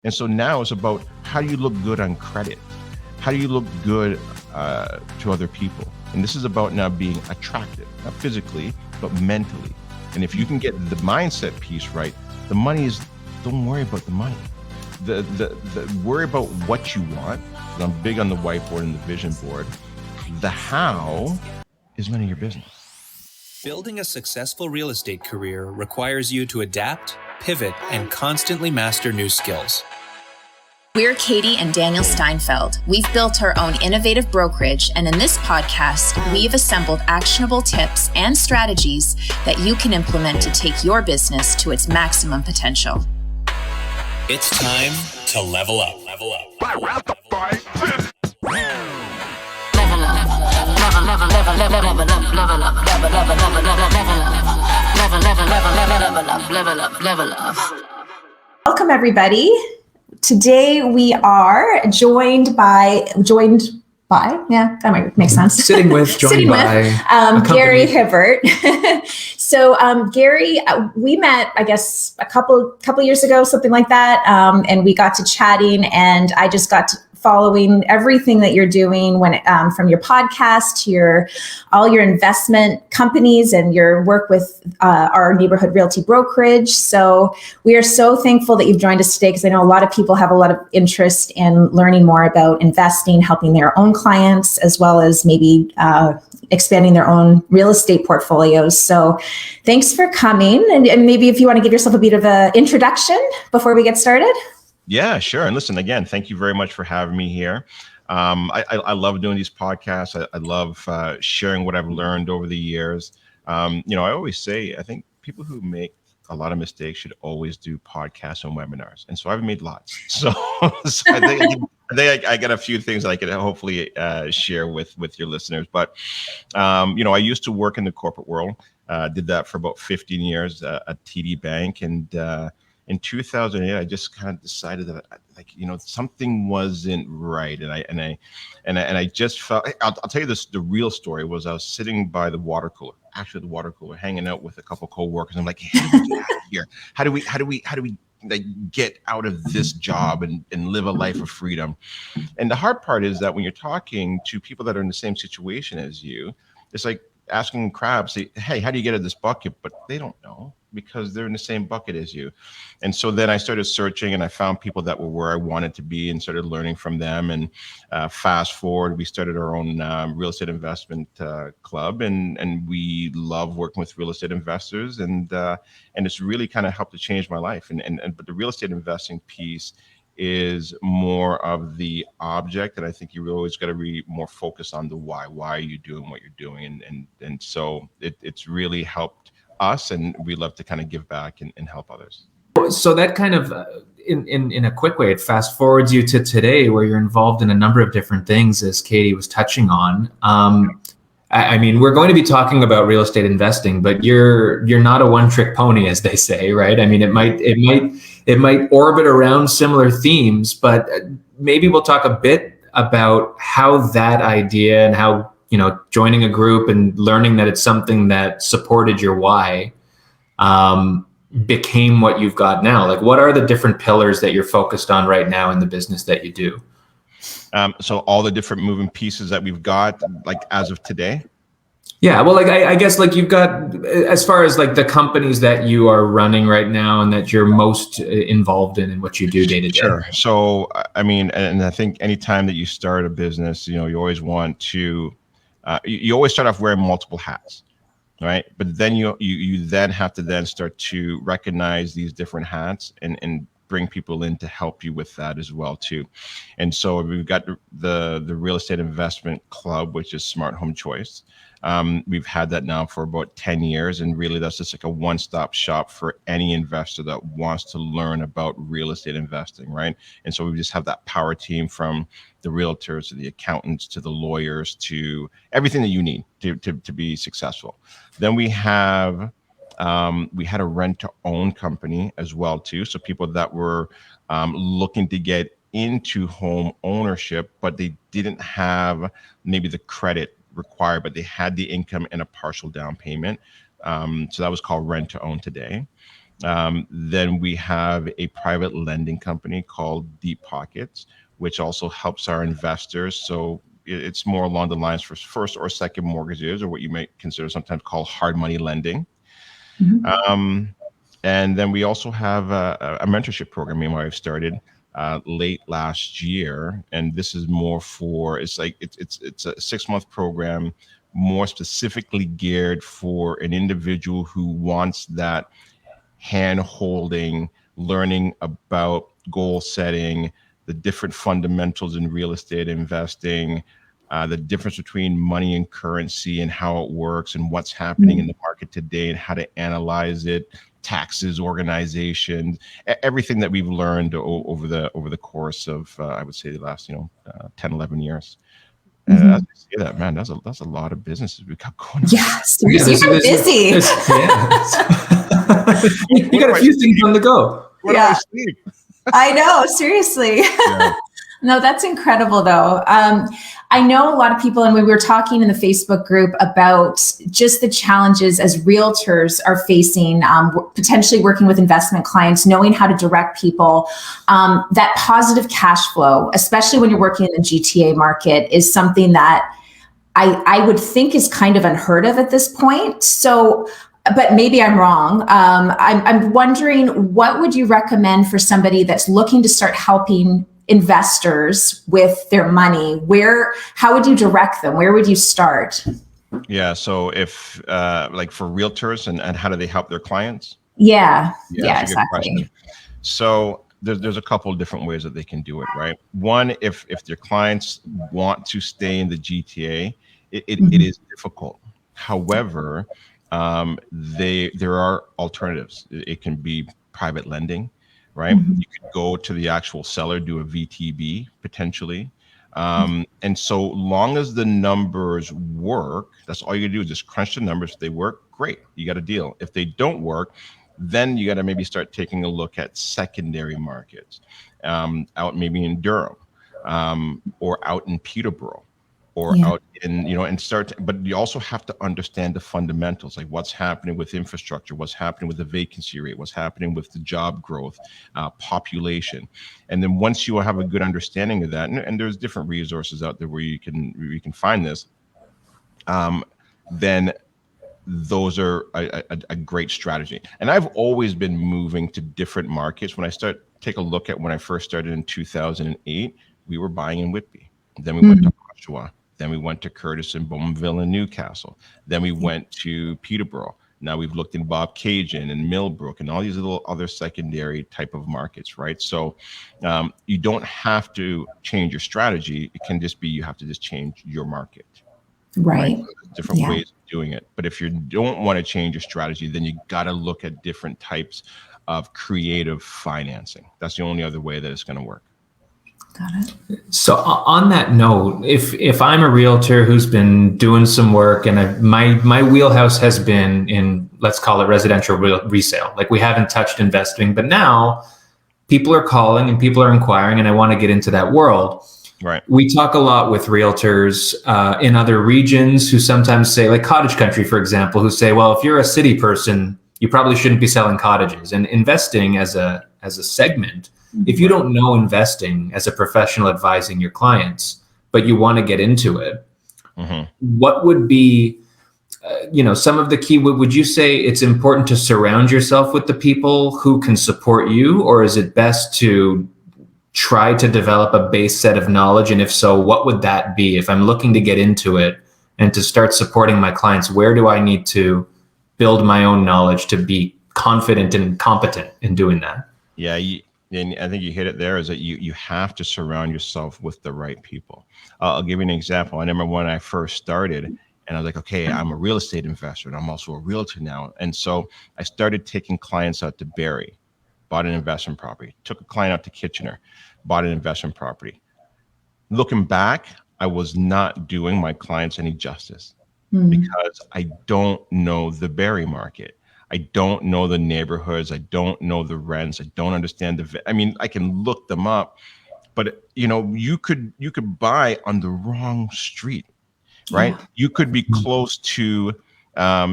And so now it's about, how do you look good on credit? How do you look good to other people? And this is about now being attractive, not physically, but mentally. And if you can get the mindset piece right, the money is, don't worry about the money. The worry about what you want. And I'm big on the whiteboard and the vision board. The how is none of your business. Building a successful real estate career requires you to adapt, pivot, and constantly master new skills. We're Katie and Daniel Steinfeld. We've built our own innovative brokerage, and in this podcast, we've assembled actionable tips and strategies that you can implement to take your business to its maximum potential. It's time to level up. Level up. Level up. Welcome, everybody. Today we are joined by, yeah, that might make sense. Joined by Gary Hibbert. So Gary, we met, I guess, a couple years ago, something like that, and we got to chatting, and I just got to following everything that you're doing when from your podcast to all your investment companies and your work with our Neighbourhood Realty brokerage. So we are so thankful that you've joined us today, because I know a lot of people have a lot of interest in learning more about investing, helping their own clients, as well as maybe expanding their own real estate portfolios. So thanks for coming. And maybe if you want to give yourself a bit of an introduction before we get started. Yeah, sure. And listen, again, thank you very much for having me here. I love doing these podcasts. I love sharing what I've learned over the years. I always say, I think people who make a lot of mistakes should always do podcasts and webinars. And so I've made lots. So I got a few things that I could hopefully share with your listeners. But, I used to work in the corporate world, did that for about 15 years at TD Bank. And in 2008, I just kind of decided that, something wasn't right, and I just felt. I'll tell you this. The real story was, I was sitting by the water cooler, hanging out with a couple coworkers. I'm like, hey, how do we get out of here? How do we get out of this job and live a life of freedom? And the hard part is that when you're talking to people that are in the same situation as you, it's like asking crabs, say, hey, how do you get out of this bucket? But they don't know, because they're in the same bucket as you. And so then I started searching, and I found people that were where I wanted to be and started learning from them. And fast forward, we started our own real estate investment club, and we love working with real estate investors, and it's really kind of helped to change my life. But the real estate investing piece is more of the object, and I think you always got to be more focused on the why. Why are you doing what you're doing? And so it's really helped us, and we love to kind of give back and help others. So that kind of, in a quick way, it fast forwards you to today, where you're involved in a number of different things, as Katie was touching on. I mean, we're going to be talking about real estate investing, but you're not a one-trick pony, as they say, right? I mean, it might orbit around similar themes, but maybe we'll talk a bit about how that idea and how, joining a group and learning that it's something that supported your why became what you've got now. Like, what are the different pillars that you're focused on right now in the business that you do? So all the different moving pieces that we've got, like as of today. Yeah, well, I guess you've got, as far as the companies that you are running right now and that you're most involved in what you do day to day. Sure. So, I mean, and I think anytime that you start a business, you always want to, you always start off wearing multiple hats, right? But then you then have to then start to recognize these different hats and bring people in to help you with that as well too. And so we've got the real estate investment club, which is Smart Home Choice. We've had that now for about 10 years. And really that's just like a one-stop shop for any investor that wants to learn about real estate investing, right? And so we just have that power team, from the realtors to the accountants to the lawyers to everything that you need to be successful. Then we had a rent-to-own company as well too. So people that were looking to get into home ownership, but they didn't have maybe the credit required, but they had the income and a partial down payment. So that was called rent-to-own today. Then we have a private lending company called Deep Pockets, which also helps our investors. So it's more along the lines for first or second mortgages, or what you might consider sometimes called hard money lending. Um, and then we also have a mentorship program me and my wife started late last year, and this is more for it's a 6-month program, more specifically geared for an individual who wants that hand holding, learning about goal setting, the different fundamentals in real estate investing, the difference between money and currency and how it works and what's happening in the market today and how to analyze it, taxes, organization, everything that we've learned over the course of I would say the last 10, 11 years. And as I say that, man, that's a lot of businesses we got going on. Yeah, seriously, you're busy. You got a few things on the go. What do I sleep? I know, seriously. Yeah. No, that's incredible, though. I know a lot of people, and we were talking in the Facebook group about just the challenges as realtors are facing, potentially working with investment clients, knowing how to direct people. That positive cash flow, especially when you're working in the GTA market, is something that I would think is kind of unheard of at this point. So, but maybe I'm wrong. I'm wondering, what would you recommend for somebody that's looking to start helping investors with their money? How would you direct them? Where would you start? Yeah. So if like for realtors and how do they help their clients? Yeah, Exactly. So there's a couple of different ways that they can do it, right? One, if their clients want to stay in the GTA, it is difficult. However, there are alternatives. It can be private lending, right? You could go to the actual seller, do a VTB potentially. And so long as the numbers work, that's all you do is just crunch the numbers. If they work, great, you got a deal. If they don't work, then you got to maybe start taking a look at secondary markets, out maybe in Durham, or out in Peterborough, or out in, but you also have to understand the fundamentals, like what's happening with infrastructure, what's happening with the vacancy rate, what's happening with the job growth, population. And then once you have a good understanding of that, and there's different resources out there where you can find this, then those are a great strategy. And I've always been moving to different markets. When I take a look at when I first started in 2008, we were buying in Whitby. Then we went to Oshawa. Then we went to Curtis and Bowmanville and Newcastle. Then we went to Peterborough. Now we've looked in Bob Cajun and Millbrook and all these little other secondary type of markets, right? So you don't have to change your strategy. It can just be you have to just change your market. Right. So different ways of doing it. But if you don't want to change your strategy, then you got to look at different types of creative financing. That's the only other way that it's going to work. Got it. So on that note, if I'm a realtor who's been doing some work and my wheelhouse has been in, let's call it residential resale, like we haven't touched investing, but now people are calling and people are inquiring and I want to get into that world. Right. We talk a lot with realtors in other regions who sometimes say, like cottage country, for example, who say, well, if you're a city person, you probably shouldn't be selling cottages. And investing as a segment, if you don't know investing as a professional advising your clients, but you want to get into it, what would be, some of the key, would you say it's important to surround yourself with the people who can support you, or is it best to try to develop a base set of knowledge? And if so, what would that be? If I'm looking to get into it and to start supporting my clients, where do I need to build my own knowledge to be confident and competent in doing that? Yeah. And I think you hit it there, is that you have to surround yourself with the right people. I'll give you an example. I remember when I first started and I was like, okay, I'm a real estate investor and I'm also a realtor now. And so I started taking clients out to Barrie, bought an investment property, took a client out to Kitchener, bought an investment property. Looking back, I was not doing my clients any justice because I don't know the Barrie market. I don't know the neighborhoods. I don't know the rents. I don't understand I can look them up, but you could buy on the wrong street, right? Yeah. You could be close to,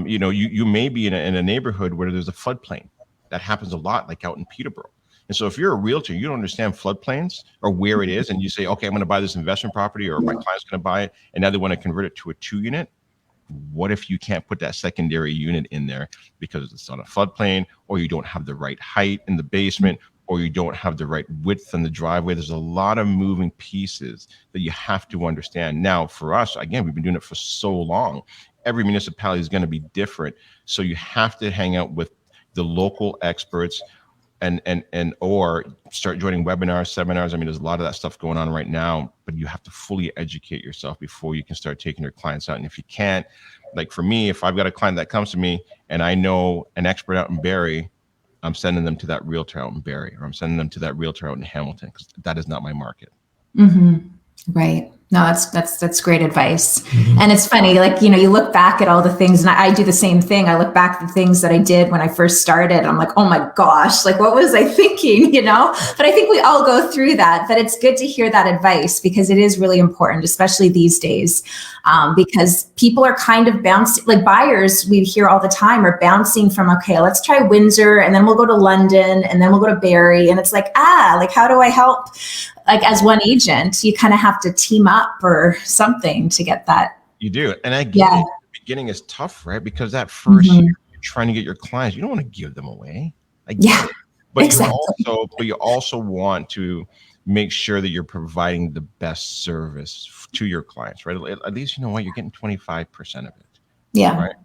you may be in a neighborhood where there's a floodplain. that happens a lot, like out in Peterborough. And so if you're a realtor, you don't understand floodplains or where it is, and you say, okay, I'm going to buy this investment property, or my client's going to buy it, and now they want to convert it to a 2-unit. What if you can't put that secondary unit in there because it's on a floodplain, or you don't have the right height in the basement, or you don't have the right width in the driveway? There's a lot of moving pieces that you have to understand. Now, for us, again, we've been doing it for so long. Every municipality is going to be different. So you have to hang out with the local experts and or start joining webinars, seminars. I mean, there's a lot of that stuff going on right now, but you have to fully educate yourself before you can start taking your clients out. And if you can't, like for me, if I've got a client that comes to me and I know an expert out in Barrie, I'm sending them to that realtor out in Barrie, or I'm sending them to that realtor out in Hamilton, because that is not my market. Mm-hmm. Right. No, that's great advice. Mm-hmm. And it's funny, like, you know, you look back at all the things, and I do the same thing. I look back at the things that I did when I first started. I'm like, oh my gosh, like, what was I thinking, you know? But I think we all go through that, but it's good to hear that advice, because it is really important, especially these days, because people are kind of bouncing, like buyers we hear all the time are bouncing from, okay, let's try Windsor, and then we'll go to London, and then we'll go to Barrie. And it's like, like, how do I help? Like, as one agent, you kind of have to team up or something to get that. You do. And I get it. The beginning is tough, right? Because that first year, you're trying to get your clients, you don't want to give them away. I get it. But exactly. you also want to make sure that you're providing the best service to your clients, right? At least, you know what, you're getting 25% of it. Yeah. Right.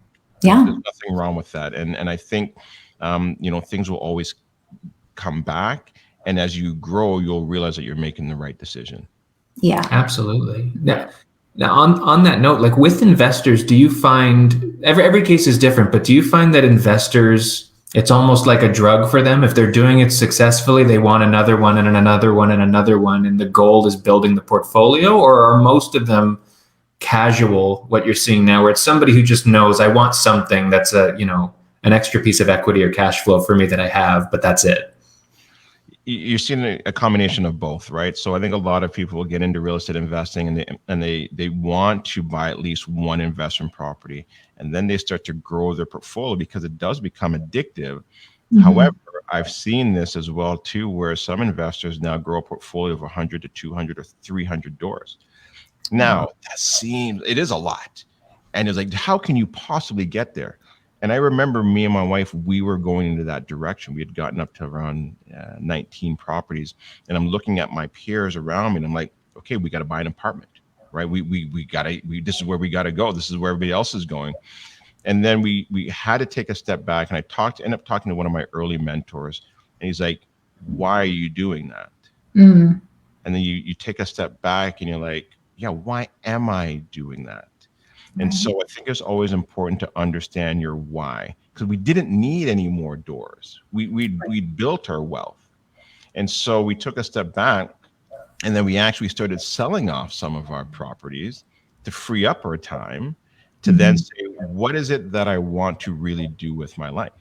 Yeah. There's nothing wrong with that. And I think, you know, things will always come back. And as you grow, you'll realize that you're making the right decision. Yeah, absolutely. Now on that note, like with investors, do you find every case is different, but do you find that investors, it's almost like a drug for them? If they're doing it successfully, they want another one and another one and another one, and the goal is building the portfolio? Or are most of them casual, what you're seeing now, where it's somebody who just knows, I want something that's a, you know, an extra piece of equity or cash flow for me that I have, but that's it? You're seeing a combination of both, right? So I think a lot of people will get into real estate investing, and they want to buy at least one investment property, and then they start to grow their portfolio because it does become addictive. Mm-hmm. However, I've seen this as well too, where some investors now grow a portfolio of 100 to 200 or 300 doors. Now it is a lot, and it's like, how can you possibly get there? And I remember me and my wife, we were going into that direction. We had gotten up to around 19 properties, and I'm looking at my peers around me, and I'm like, okay, we got to buy an apartment, right? This is where we got to go. This is where everybody else is going. And then we had to take a step back, and I ended up talking to one of my early mentors, and he's like, why are you doing that? Mm. And then you take a step back, and you're like, yeah, why am I doing that? And so I think it's always important to understand your why, because we didn't need any more doors. We built our wealth. And so we took a step back, and then we actually started selling off some of our properties to free up our time to then say, what is it that I want to really do with my life?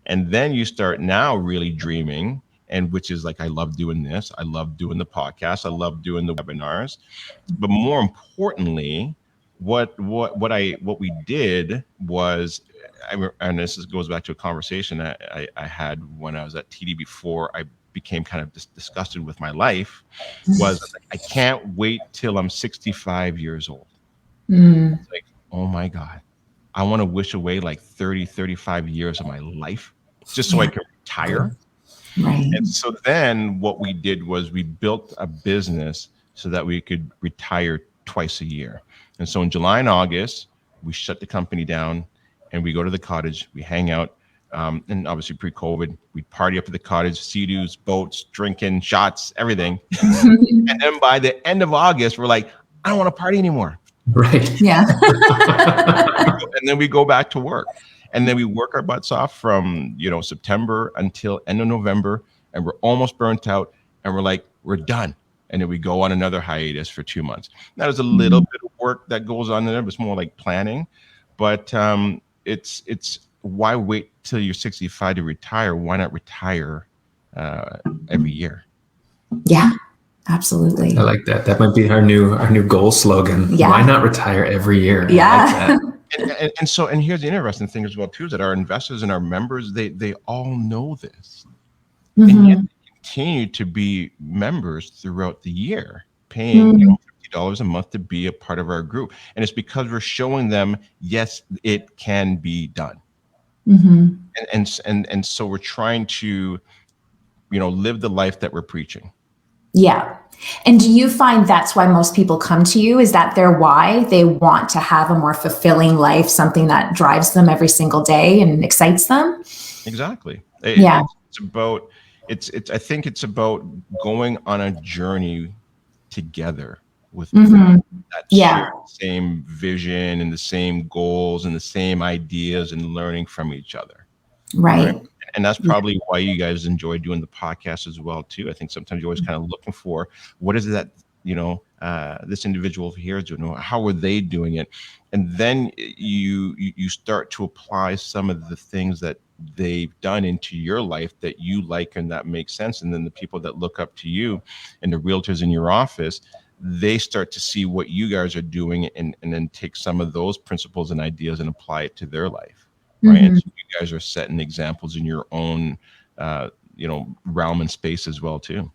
And then you start now really dreaming, and which is like, I love doing this. I love doing the podcast. I love doing the webinars. But more importantly, what we did was, and this goes back to a conversation I had when I was at TD before I became kind of disgusted with my life, was I can't wait till I'm 65 years old. It's like, oh my God, I want to wish away like 30, 35 years of my life just so I can retire. Right. And so then what we did was we built a business so that we could retire twice a year. And so in July and August, we shut the company down and we go to the cottage, we hang out. And obviously pre-COVID, we'd party up at the cottage, sea-doos, boats, drinking, shots, everything. And then by the end of August, we're like, I don't want to party anymore. Right. Yeah. And then we go back to work. And then we work our butts off from, September until end of November. And we're almost burnt out. And we're like, we're done. And then we go on another hiatus for 2 months. Now, there's a little bit of work that goes on there, but it's more like planning. But it's why wait till you're 65 to retire? Why not retire every year? Yeah, absolutely. I like that. That might be our new goal slogan. Yeah. Why not retire every year? Yeah. I like that. And here's the interesting thing as well too, is that our investors and our members, they all know this, and yet they continue to be members throughout the year, paying $50 a month to be a part of our group. And it's because we're showing them, yes, it can be done. And so we're trying to, live the life that we're preaching. Yeah. And do you find that's why most people come to you? Is that their why? They want to have a more fulfilling life, something that drives them every single day and excites them? Exactly. Yeah. I think it's about going on a journey together with that shared same vision and the same goals and the same ideas and learning from each other. Right. And that's probably why you guys enjoy doing the podcast as well too. I think sometimes you're always kind of looking for what is it that this individual here is doing, how are they doing it, and then you start to apply some of the things that they've done into your life that you like and that makes sense. And then the people that look up to you and the realtors in your office, they start to see what you guys are doing and then take some of those principles and ideas and apply it to their life. Right. And so you guys are setting examples in your own, realm and space as well, too.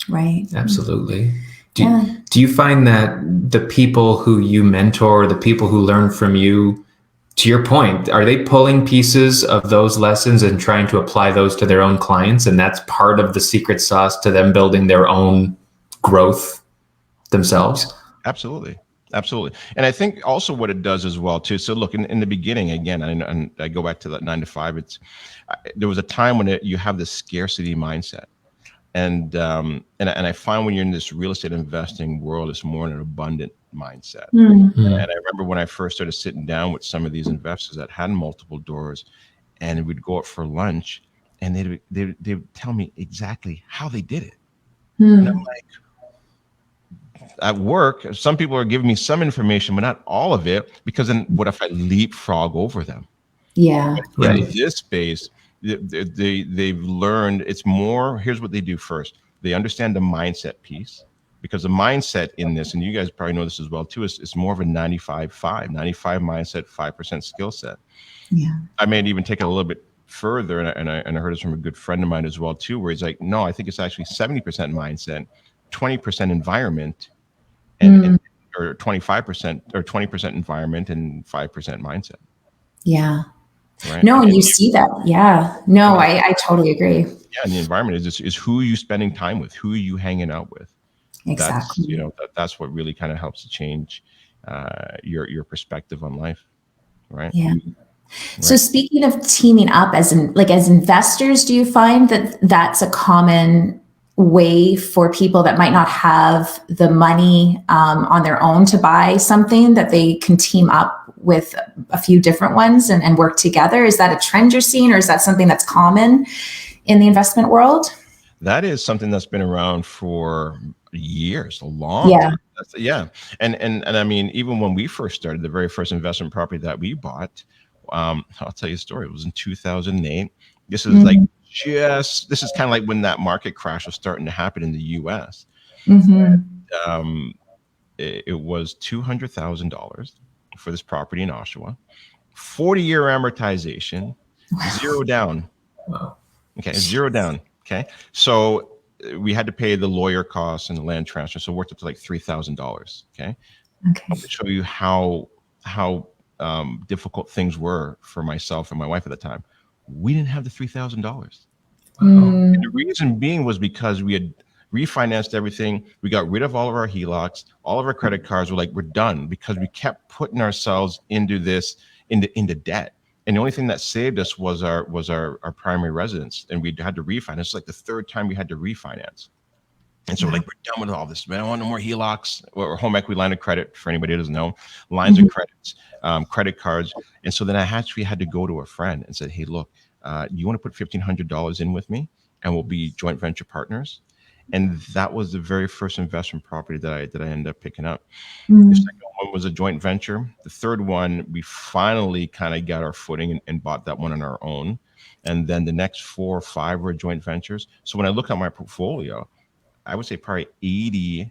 Right. Absolutely. Do you find that the people who you mentor, the people who learn from you, to your point, are they pulling pieces of those lessons and trying to apply those to their own clients? And that's part of the secret sauce to them building their own growth themselves? Absolutely. And I think also what it does as well too. So look, in the beginning, again, and I go back to that 9 to 5, there was a time when you have this scarcity mindset. And I find when you're in this real estate investing world, it's more an abundant mindset. And I remember when I first started sitting down with some of these investors that had multiple doors, and we'd go out for lunch, and they would tell me exactly how they did it. And I'm like, at work, some people are giving me some information, but not all of it, because then what if I leapfrog over them? Yeah. Right. In this space, they've learned it's more. Here's what they do first. They understand the mindset piece, because the mindset in this, and you guys probably know this as well too, is more of a 95 mindset, 5% skill set. Yeah. I may even take it a little bit further, and I heard this from a good friend of mine as well too, where he's like, no, I think it's actually 70% mindset, 20% environment, or 25% or 20% environment and 5% mindset. Yeah. Right. No, and you see that. Yeah. No, I totally agree. Yeah. And the environment is who are you spending time with? Who are you hanging out with? Exactly. That's what really kind of helps to change your perspective on life. Right. Yeah. So speaking of teaming up as investors, do you find that that's a common way for people that might not have the money on their own to buy something, that they can team up with a few different ones and work together? Is that a trend you're seeing, or is that something that's common in the investment world? That is something that's been around for years, a long time. Yeah. And I mean, even when we first started, the very first investment property that we bought, I'll tell you a story. It was in 2008. This is this is kind of like when that market crash was starting to happen in the US. And, it was $200,000 for this property in Oshawa, 40-year amortization, zero down. Wow. Okay, zero down. Okay, so we had to pay the lawyer costs and the land transfer, so it worked up to like $3,000. Okay, to show you how difficult things were for myself and my wife at the time. We didn't have the $3,000. And the reason being was because we had refinanced everything. We got rid of all of our HELOCs, all of our credit cards. We're done, because we kept putting ourselves into debt. And the only thing that saved us was our primary residence, and we had to refinance. It's like the third time we had to refinance. And so we're done with all this. Man, I want no more HELOCs or home equity line of credit, for anybody who doesn't know, lines of credits, credit cards. And so then I actually had to go to a friend and said, hey, look, you want to put $1,500 in with me, and we'll be joint venture partners. And that was the very first investment property that I ended up picking up. The second one was a joint venture. The third one, we finally kind of got our footing and bought that one on our own. And then the next 4 or 5 were joint ventures. So when I look at my portfolio, I would say probably 80%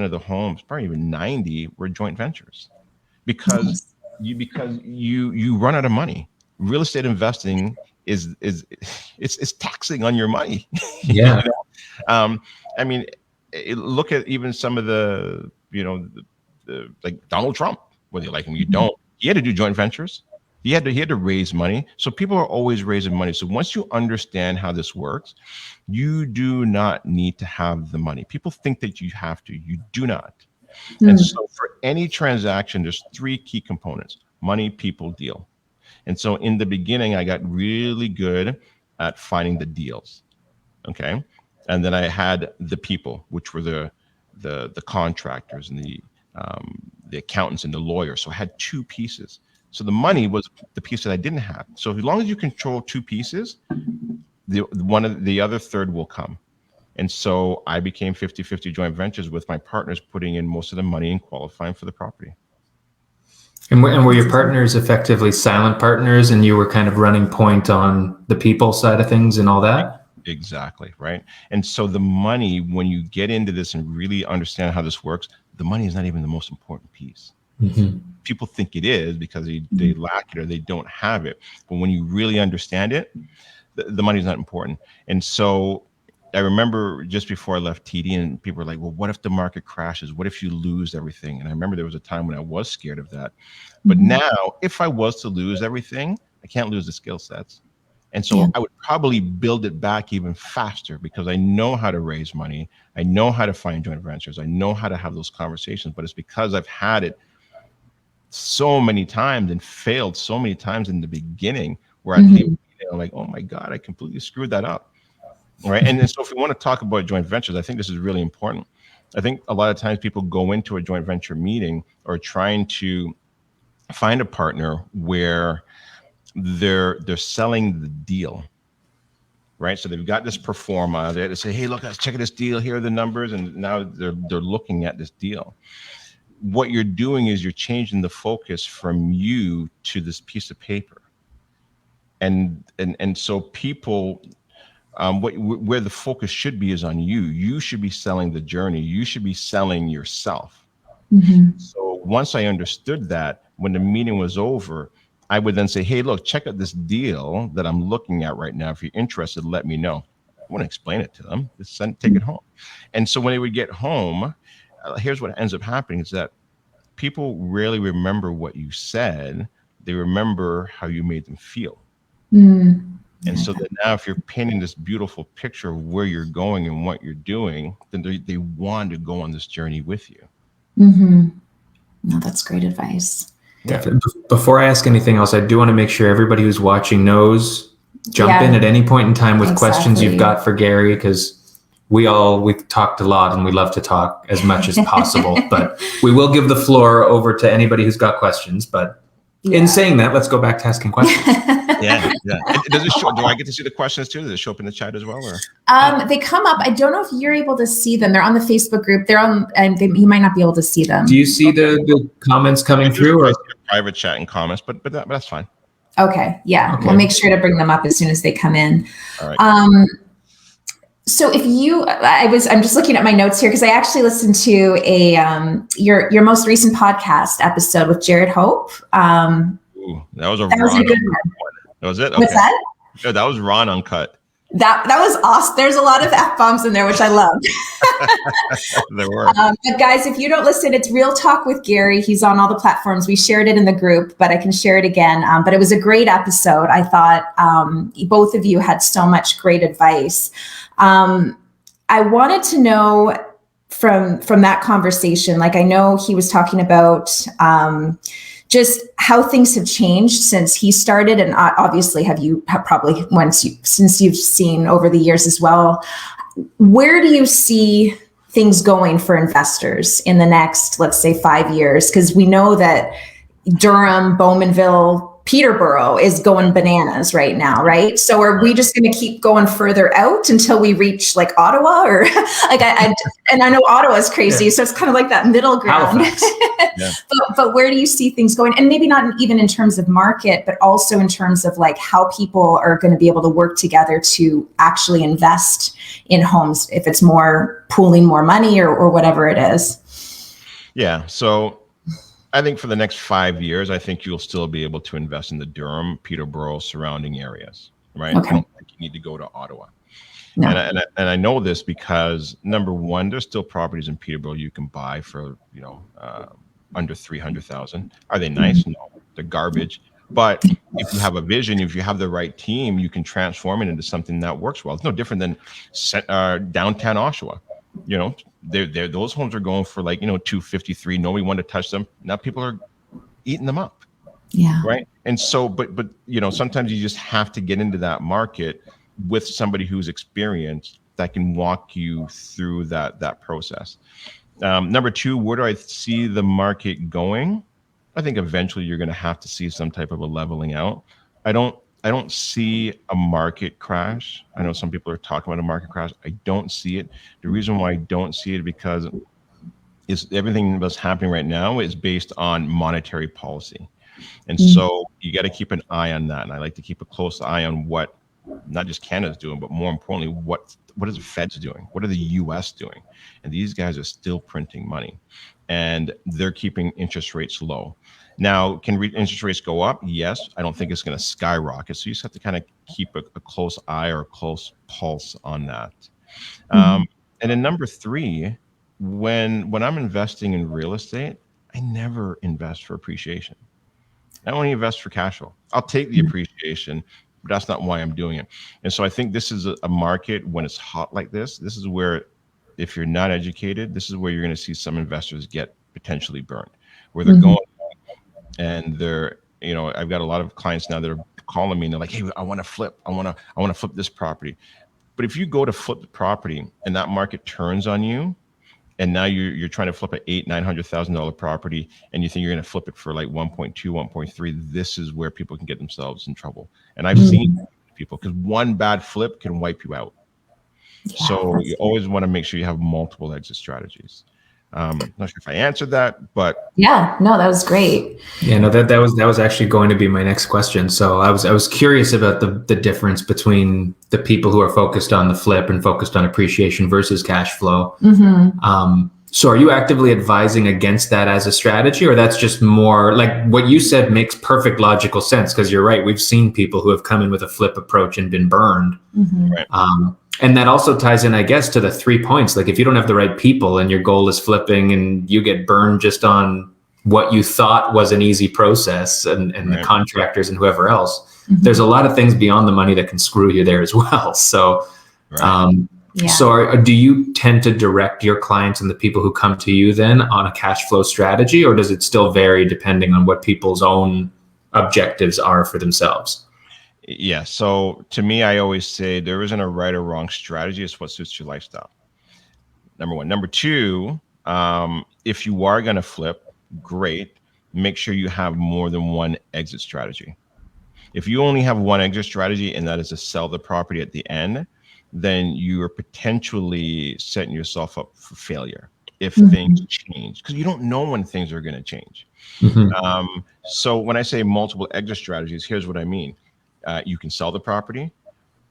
of the homes, probably even 90, were joint ventures, because because you run out of money. Real estate investing is it's taxing on your money. Yeah. You know? I mean, look at even some of the like Donald Trump, whether you like him or you don't. He had to do joint ventures. He had to raise money. So people are always raising money. So once you understand how this works, you do not need to have the money. People think that you have to. You do not. And so for any transaction, there's 3 key components: money, people, deal. And so in the beginning, I got really good at finding the deals. Okay. And then I had the people, which were the contractors and the accountants and the lawyers. So I had 2 pieces. So the money was the piece that I didn't have. So as long as you control 2 pieces, the other third will come. And so I became 50-50 joint ventures with my partners, putting in most of the money and qualifying for the property. And were your partners effectively silent partners, and you were kind of running point on the people side of things and all that? Exactly, right? And so the money, when you get into this and really understand how this works, the money is not even the most important piece. Mm-hmm. People think it is because they lack it or they don't have it. But when you really understand it, the money is not important. And so I remember just before I left TD, and people were like, well, what if the market crashes? What if you lose everything? And I remember there was a time when I was scared of that. But now, if I was to lose everything, I can't lose the skill sets. And so I would probably build it back even faster because I know how to raise money. I know how to find joint ventures. I know how to have those conversations. But it's because I've had it so many times and failed so many times in the beginning where I'd leave, like, oh my God, I completely screwed that up. Right. And then, so if we want to talk about joint ventures, I think this is really important. I think a lot of times people go into a joint venture meeting or trying to find a partner where they're selling the deal. Right. So they've got this pro forma. They say, hey, look, let's check out this deal. Here are the numbers. And now they're looking at this deal. What you're doing is you're changing the focus from you to this piece of paper. And so people, where the focus should be is on you. You should be selling the journey. You should be selling yourself. So once I understood that, when the meeting was over, I would then say, hey, look, check out this deal that I'm looking at right now. If you're interested, let me know. I want to explain it to them. Just take it home. And so when they would get home, here's what ends up happening is that people rarely remember what you said. They remember how you made them feel. And so that now if you're painting this beautiful picture of where you're going and what you're doing, then they want to go on this journey with you. No, that's great advice. Yeah. Before I ask anything else, I do want to make sure everybody who's watching knows, jump in at any point in time with questions you've got for Gary, because we've talked a lot and we love to talk as much as possible, but we will give the floor over to anybody who's got questions. But in saying that, let's go back to asking questions. Yeah. Does it show? Do I get to see the questions too? Does it show up in the chat as well? Or? They come up. I don't know if you're able to see them. They're on the Facebook group. They're on, and you might not be able to see them. Do you see the comments coming through? Or private chat and comments, but that's fine. Okay. Yeah. Okay. We'll make sure to bring them up as soon as they come in. All right. So if I'm just looking at my notes here because I actually listened to your most recent podcast episode with Jared Hope. Ooh, that was a good one. That was it. Okay. What's that? Yeah, that was raw and uncut. That was awesome. There's a lot of F-bombs in there, which I love. There were. But guys, if you don't listen, it's Real Talk with Gary. He's on all the platforms. We shared it in the group, but I can share it again. But it was a great episode. I thought both of you had so much great advice. I wanted to know from that conversation, like I know he was talking about just how things have changed since he started, and obviously since you've seen over the years as well. Where do you see things going for investors in the next, let's say, 5 years? Because we know that Durham, Bowmanville, Peterborough is going bananas right now, right? So are we just going to keep going further out until we reach like Ottawa, or like and I know Ottawa is crazy, so it's kind of like that middle ground. But where do you see things going? And maybe not even in terms of market, but also in terms of like how people are going to be able to work together to actually invest in homes, if it's more pooling more money or whatever it is. Yeah. So I think for the next 5 years, I think you'll still be able to invest in the Durham, Peterborough surrounding areas, right? Okay. I don't think you need to go to Ottawa. No. And I know this because number one, there's still properties in Peterborough you can buy for, under 300,000. Are they nice? No, they're garbage. But if you have a vision, if you have the right team, you can transform it into something that works well. It's no different than downtown Oshawa. Those homes are going for like, 253. Nobody wanted to touch them. Now people are eating them up. Yeah. Right. And so, but sometimes you just have to get into that market with somebody who's experienced that can walk you through that process. Number two, where do I see the market going? I think eventually you're going to have to see some type of a leveling out. I don't see a market crash. I know some people are talking about a market crash. I don't see it. The reason why I don't see it because everything that's happening right now is based on monetary policy. And so you got to keep an eye on that. And I like to keep a close eye on what not just Canada's doing, but more importantly, what is the Fed's doing? What are the US doing? And these guys are still printing money and they're keeping interest rates low. Now, can interest rates go up? Yes. I don't think it's going to skyrocket. So you just have to kind of keep a close eye or a close pulse on that. And then number three, when I'm investing in real estate, I never invest for appreciation. I only invest for cash flow. I'll take the appreciation, but that's not why I'm doing it. And so I think this is a market when it's hot like this. This is where, if you're not educated, this is where you're going to see some investors get potentially burned, where they're going and they're, I've got a lot of clients now that are calling me and they're like, hey, I want to flip. I want to flip this property. But if you go to flip the property and that market turns on you, and now you're trying to flip an $800,000-900,000 property, and you think you're going to flip it for like 1.2, 1.3. This is where people can get themselves in trouble. And I've seen people, because one bad flip can wipe you out. Yeah, so you always want to make sure you have multiple exit strategies. Not sure if I answered that, but yeah, no, that was great. Yeah, no, that was actually going to be my next question. So I was curious about the difference between the people who are focused on the flip and focused on appreciation versus cash flow. So are you actively advising against that as a strategy, or that's just more like what you said makes perfect logical sense? Because you're right, we've seen people who have come in with a flip approach and been burned. Right. And that also ties in, I guess, to the 3 points. Like if you don't have the right people and your goal is flipping and you get burned just on what you thought was an easy process and the contractors and whoever else, there's a lot of things beyond the money that can screw you there as well. So, So do you tend to direct your clients and the people who come to you then on a cash flow strategy, or does it still vary depending on what people's own objectives are for themselves? Yeah. So to me, I always say there isn't a right or wrong strategy. It's what suits your lifestyle. Number one. Number two, if you are going to flip, great. Make sure you have more than one exit strategy. If you only have one exit strategy, and that is to sell the property at the end, then you are potentially setting yourself up for failure if things change, because you don't know when things are going to change. So when I say multiple exit strategies, here's what I mean. You can sell the property,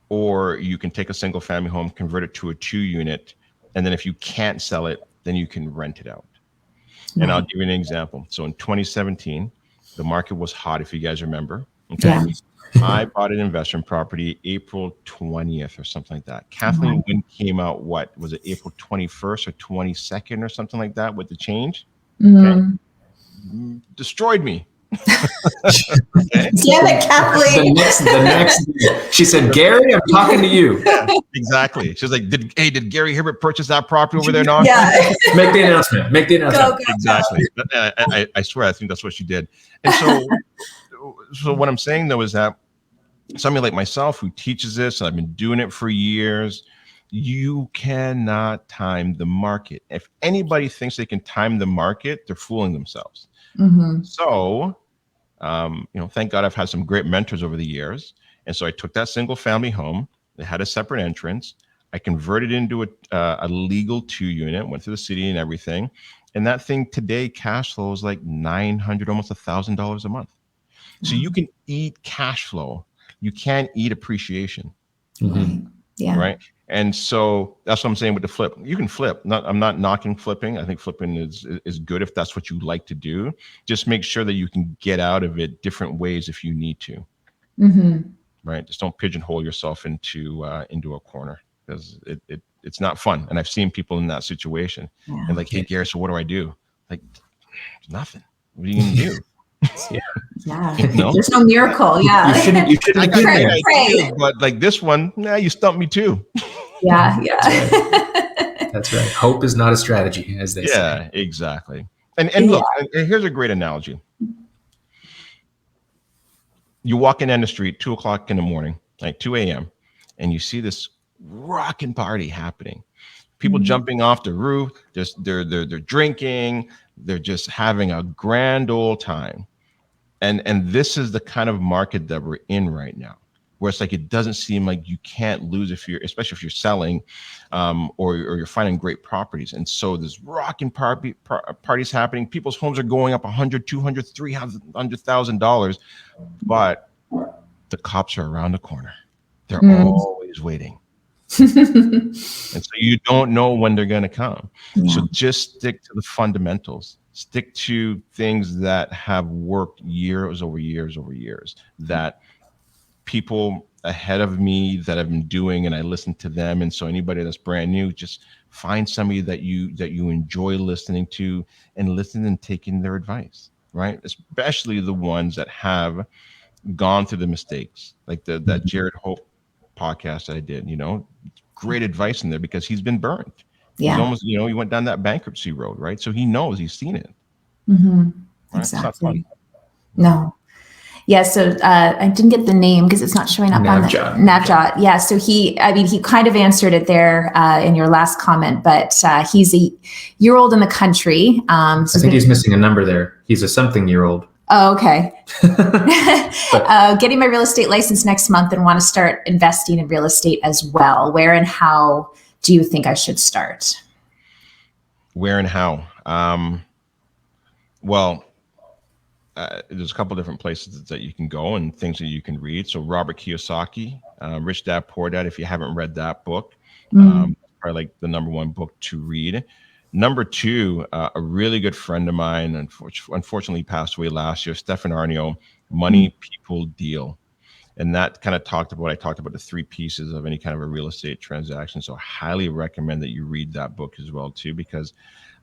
or you can take a single family home, convert it to a 2-unit. And then if you can't sell it, then you can rent it out. And I'll give you an example. So in 2017, the market was hot, if you guys remember. Okay. Yeah. I bought an investment property April 20th or something like that. Kathleen Wynne came out, what was it, April 21st or 22nd or something like that with the change? Okay. Destroyed me. Okay. Damn it, Kathleen. The next she said, Gary, I'm talking to you. Yeah, exactly. She was like, did Gary Hibbert purchase that property over there now? Yeah. Make the announcement. Go. Exactly. I swear, I think that's what she did. And so what I'm saying though is that somebody like myself who teaches this, and I've been doing it for years, you cannot time the market. If anybody thinks they can time the market, they're fooling themselves. So, thank God I've had some great mentors over the years. And so I took that single family home that had a separate entrance. I converted it into a legal 2-unit, went through the city and everything. And that thing today, cash flow is like $900, almost $1,000 a month. So you can eat cash flow. You can't eat appreciation. Yeah. Right. And so that's what I'm saying with the flip. You can flip. I'm not knocking flipping. I think flipping is good if that's what you like to do. Just make sure that you can get out of it different ways if you need to. Mm-hmm. Right. Just don't pigeonhole yourself into a corner, because it's not fun. And I've seen people in that situation and like, hey, Gary, so what do I do? Like, nothing. What are you gonna do? Yeah. You know? There's no miracle. Yeah. You shouldn't I got Pray, great pray. ideas, but like this one, you stumped me too. Yeah. That's right. Hope is not a strategy, as they say. Yeah, exactly. And look, and here's a great analogy. You walk in the street 2:00 in the morning, like 2 a.m., and you see this rocking party happening. People jumping off the roof, they're drinking, they're just having a grand old time. And this is the kind of market that we're in right now, where it's like it doesn't seem like you can't lose especially if you're selling, or you're finding great properties. And so there's rocking parties happening. People's homes are going up $100,000, $200,000, $300,000, but the cops are around the corner. They're always waiting. And so you don't know when they're going to come. Yeah. So just stick to the fundamentals. Stick to things that have worked years over years over years, that people ahead of me that have been doing, and I listen to them. And so anybody that's brand new, just find somebody that you enjoy listening to, and listen and taking their advice, right? Especially the ones that have gone through the mistakes, like that Jared Hope podcast I did, great advice in there, because he's been burned. Yeah. He's almost, he went down that bankruptcy road, right? So he knows, he's seen it. Mm-hmm. Right? Exactly. It's not fun. No. Yeah. So I didn't get the name because it's not showing up on the Navjot. Yeah. So he kind of answered it there in your last comment, but he's a year old in the country. I think he's missing a number there. He's a something-year-old. Oh, okay. Getting my real estate license next month and want to start investing in real estate as well. Where and how do you think I should start? Where and how? There's a couple different places that you can go and things that you can read. So Robert Kiyosaki, Rich Dad Poor Dad, if you haven't read that book, probably like the number one book to read. Number two, a really good friend of mine, unfortunately passed away last year, Stefan Arnio, Money, People, Deal. And that kind of talked about the three pieces of any kind of a real estate transaction. So I highly recommend that you read that book as well too, because,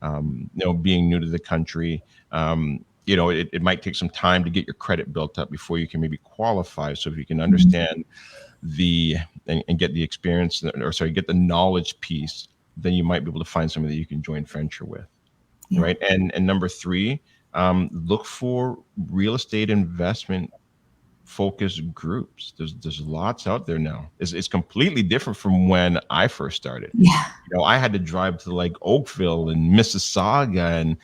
being new to the country, it might take some time to get your credit built up before you can maybe qualify. So if you can understand and get the experience, get the knowledge piece, then you might be able to find somebody that you can joint venture with. Yeah. Right. And number three, look for real estate investment focused groups. There's lots out there now. It's completely different from when I first started. Yeah. I had to drive to like Oakville and Mississauga and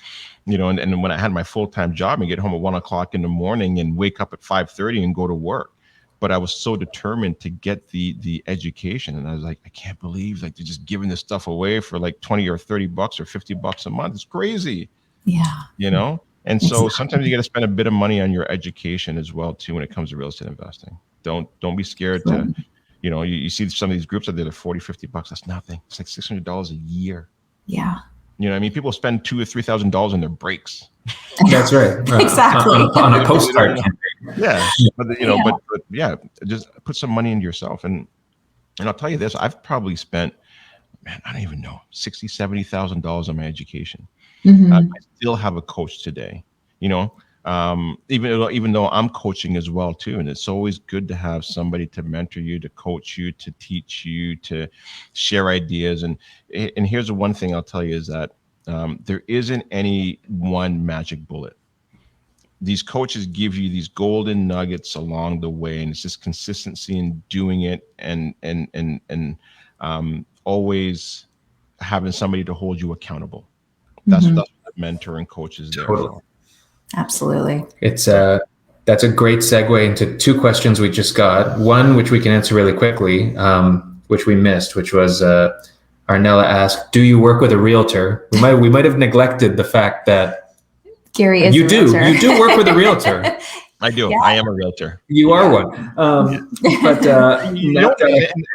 when I had my full-time job and get home at 1:00 in the morning and wake up at 5:30 and go to work. But I was so determined to get the education. And I was like, I can't believe like they're just giving this stuff away for like $20 or $30 or $50 a month. It's crazy. Yeah. And so sometimes you got to spend a bit of money on your education as well too when it comes to real estate investing. Don't be scared to, you see some of these groups out there, they're $40, $50. That's nothing. It's like $600 a year. Yeah. People spend $2,000 or $3,000 on their breaks. That's right. Exactly. On a postcard campaign. Yeah. But just put some money into yourself. And I'll tell you this, I've probably spent, I don't even know, $60,000, $70,000 on my education. Mm-hmm. I still have a coach today, even though I'm coaching as well too. And it's always good to have somebody to mentor you, to coach you, to teach you, to share ideas. And here's the one thing I'll tell you is that there isn't any one magic bullet. These coaches give you these golden nuggets along the way, and it's just consistency in doing it and always having somebody to hold you accountable. That's what the mentor and coach is there for. Absolutely. That's a great segue into two questions we just got. One, which we can answer really quickly, which we missed, which was Arnella asked, "Do you work with a realtor?" We might have neglected the fact that Gary is you do work with a realtor. I do. Yeah. I am a realtor. You are one. But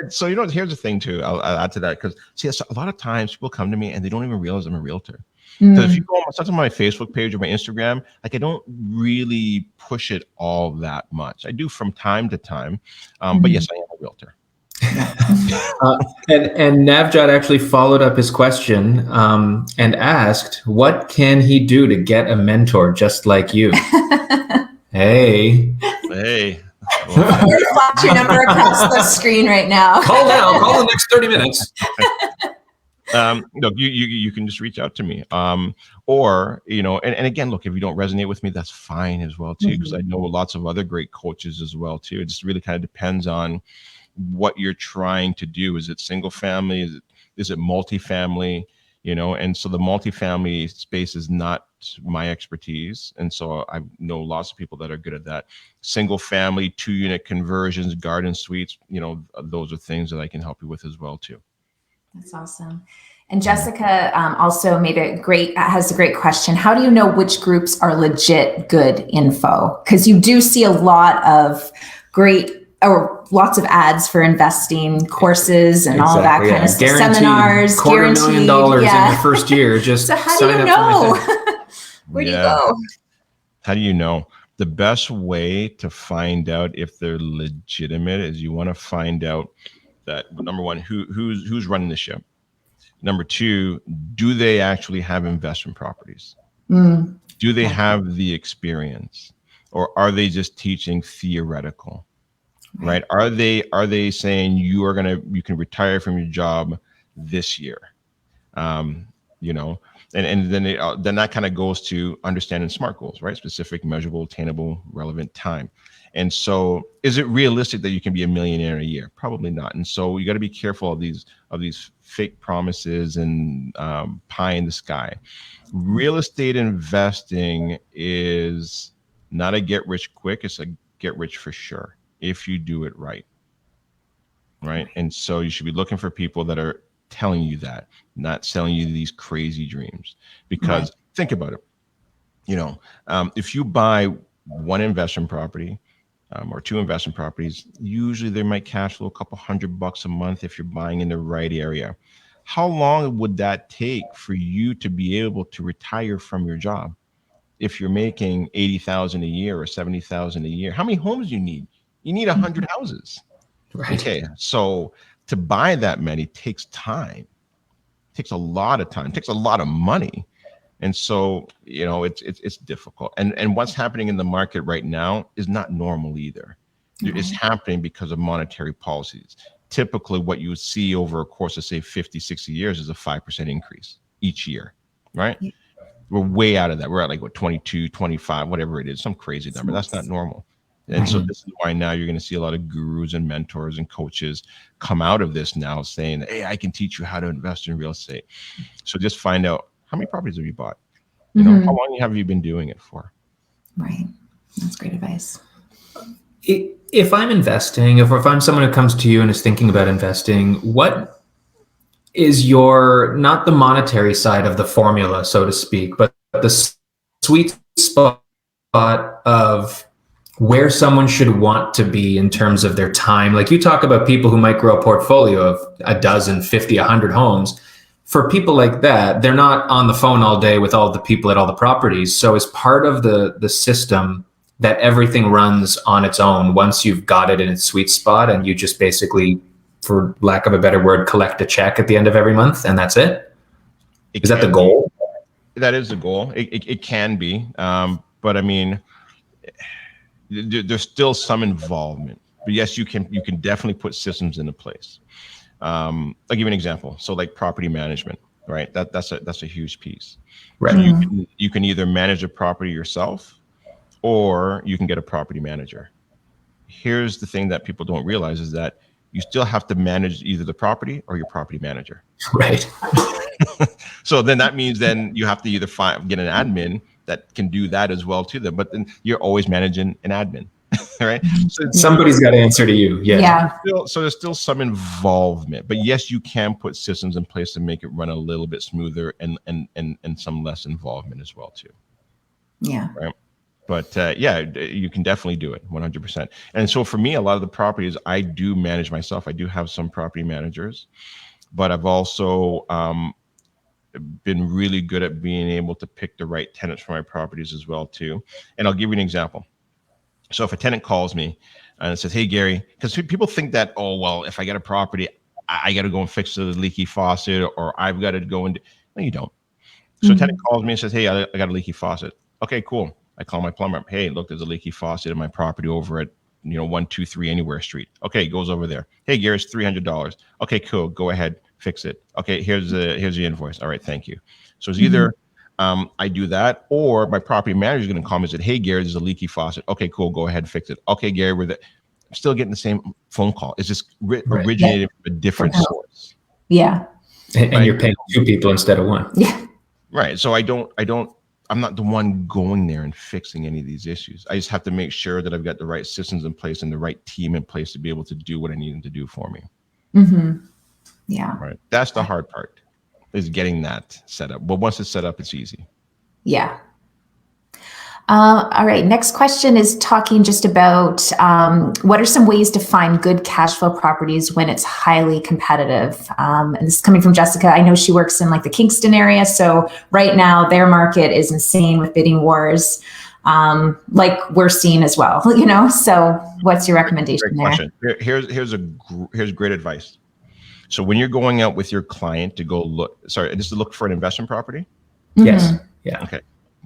so here's the thing too. I'll add to that because see, a lot of times people come to me and they don't even realize I'm a realtor. Because if you go on my Facebook page or my Instagram, like I don't really push it all that much. I do from time to time, but yes, I am a realtor. And Navjot actually followed up his question and asked, "What can he do to get a mentor just like you?" Hey. Well, flash your number across the screen right now. Call now. Call the next 30 minutes. Look, you can just reach out to me. Or, and again, look, if you don't resonate with me, that's fine as well too, because I know lots of other great coaches as well too. It just really kind of depends on what you're trying to do. Is it single family? Is it multifamily? And so the multifamily space is not my expertise. And so I know lots of people that are good at that. Single family, 2-unit conversions, garden suites, those are things that I can help you with as well too. That's awesome. And Jessica also has a great question. How do you know which groups are legit good info? Because you do see a lot of lots of ads for investing courses and all that kind of stuff. Seminars, $250,000 in the first year. Just so how do you know? Where do you go? How do you know? The best way to find out if they're legitimate is you want to find out that, number one, who's running the ship. Number two, do they actually have investment properties? Do they have the experience, or are they just teaching theoretical? Right? Are they saying you can retire from your job this year? And then that kind of goes to understanding SMART goals, right? Specific, measurable, attainable, relevant, time. And so, is it realistic that you can be a millionaire in a year? Probably not. And so, you got to be careful of these fake promises and pie in the sky. Real estate investing is not a get rich quick; it's a get rich for sure if you do it right. Right. And so, you should be looking for people that are telling you that, not selling you these crazy dreams. Because think about it. If you buy one investment property, or two investment properties, usually they might cash flow a couple $100 a month if you're buying in the right area. How long would that take for you to be able to retire from your job if you're making $80,000 a year or $70,000 a year? How many homes do you need? You need 100 houses. Right. Okay, so to buy that many takes time. It takes a lot of time. It takes a lot of money. And so, it's difficult. And what's happening in the market right now is not normal either. It's happening because of monetary policies. Typically, what you would see over a course of, say, 50, 60 years is a 5% increase each year, right? Yeah. We're way out of that. We're at 22, 25, whatever it is, some crazy number. That's not normal. And so this is why now you're going to see a lot of gurus and mentors and coaches come out of this now saying, hey, I can teach you how to invest in real estate. So just find out, how many properties have you bought? How long have you been doing it for? Right. That's great advice. If I'm investing, if I'm someone who comes to you and is thinking about investing, what is not the monetary side of the formula, so to speak, but the sweet spot of where someone should want to be in terms of their time? Like you talk about people who might grow a portfolio of a dozen, 50, 100 homes. For people like that, they're not on the phone all day with all the people at all the properties. So as part of the system that everything runs on its own once you've got it in its sweet spot, and you just basically, for lack of a better word, collect a check at the end of every month, and that's it? Is that the goal? That is the goal. It can be. But I mean, there's still some involvement. But yes, you can definitely put systems into place. I'll give you an example. So like property management, right? That's a huge piece. Right. So you can either manage a property yourself, or you can get a property manager. Here's the thing that people don't realize is that you still have to manage either the property or your property manager. Right. So then that means you have to either get an admin that can do that as well too. But then you're always managing an admin. Right. So somebody's got to answer to you. Yeah. So there's still some involvement, but yes, you can put systems in place to make it run a little bit smoother and some less involvement as well too. Yeah. Right. But yeah, you can definitely do it 100%. And so for me, a lot of the properties I do manage myself. I do have some property managers, but I've also been really good at being able to pick the right tenants for my properties as well too. And I'll give you an example. So if a tenant calls me and says, "Hey Gary," because people think that, oh well, if I get a property, I got to go and fix the leaky faucet, or I've got to go and no, you don't. So a tenant calls me and says, "Hey, I got a leaky faucet." Okay, cool. I call my plumber. "Hey, look, there's a leaky faucet in my property over at 123 Anywhere Street." Okay, goes over there. "Hey, Gary, it's $300. Okay, cool. Go ahead, fix it. Okay, here's the invoice. All right, thank you. So it's either I do that, or my property manager is going to call me and say, "Hey, Gary, there's a leaky faucet." Okay, cool. Go ahead, fix it. Okay, Gary, I'm still getting the same phone call. It's just originated from a different source. Yeah. And Right. you're paying two people instead of one. Yeah. Right. So I'm not the one going there and fixing any of these issues. I just have to make sure that I've got the right systems in place and the right team in place to be able to do what I need them to do for me. Yeah. Right. That's the hard part, is getting that set up. But once it's set up, it's easy. Yeah. All right. Next question is talking just about what are some ways to find good cash flow properties when it's highly competitive? And this is coming from Jessica. I know she works in like the Kingston area. So right now their market is insane with bidding wars, like we're seeing as well, So what's your recommendation Great there? question. Here's great advice. So when you're going out with your client to go just to look for an investment property? Yes. Yeah. Okay.